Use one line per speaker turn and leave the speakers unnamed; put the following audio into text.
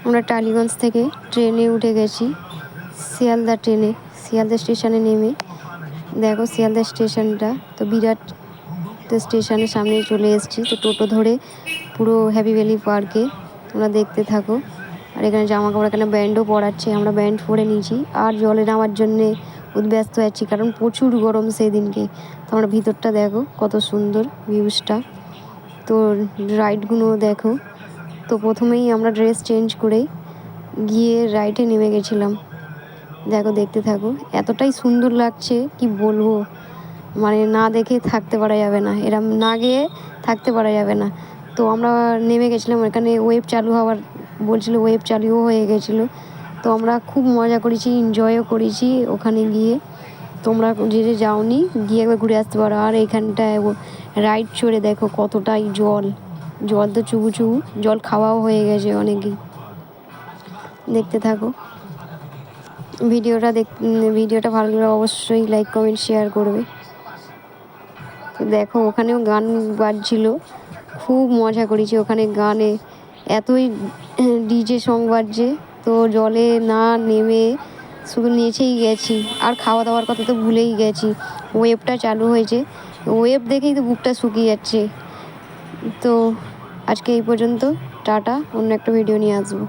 আমরা টালিগঞ্জ থেকে ট্রেনে উঠে গেছি শিয়ালদা ট্রেনে। শিয়ালদা স্টেশনে নেমে দেখো শিয়ালদা স্টেশনটা তো বিরাট স্টেশনের সামনেই চলে এসেছি। তো টোটো ধরে পুরো হ্যাপি ভ্যালি পার্কে তোমরা দেখতে থাকো। আর এখানে জামা কাপড়, এখানে ব্যান্ডও পরাচ্ছে, আমরা ব্যান্ড পরে নিয়েছি। আর জলে নামার জন্যে উদ্ব্যস্ত আছি কারণ প্রচুর গরম সেই দিনকে। তো আমরা ভিতরটা দেখো কত সুন্দর ভিউজটা। তো রাইডগুলো দেখো। তো প্রথমেই আমরা ড্রেস চেঞ্জ করে গিয়ে রাইডে নেমে গেছিলাম। দেখো দেখতে থাকো, এতটাই সুন্দর লাগছে কি বলবো, মানে না দেখে থাকতে পারা যাবে না, এরম না গিয়ে থাকতে পারা যাবে না। তো আমরা নেমে গেছিলাম, এখানে ওয়েভ চালু হওয়ার বলছিল, ওয়েভ চালুও হয়ে গেছিলো। তো আমরা খুব মজা করেছি, এনজয়ও করেছি ওখানে গিয়ে। তোমরা যে যাওনি গিয়ে একবার ঘুরে আসতে পারো। আর এইখানটায় রাইড চড়ে দেখো কতটাই জল তো চুবু চুবু, জল খাওয়াও হয়ে গেছে অনেকেই। দেখতে থাকো ভিডিওটা ভালো লাগলে অবশ্যই লাইক কমেন্ট শেয়ার করবে। তো দেখো ওখানেও গান বাজছিল, খুব মজা করেছি ওখানে গানে, এতই ডিজে সং বাজছে। তো জলে না নেমে শুধু নেচেই গেছি, আর খাওয়া দাওয়ার কথা তো ভুলেই গেছি। ওয়েভটা চালু হয়েছে, ওয়েভ দেখেই তো বুকটা শুকিয়ে যাচ্ছে। তো আজকে এই পর্যন্ত, টাটা, অন্য একটা ভিডিও নিয়ে আসবো।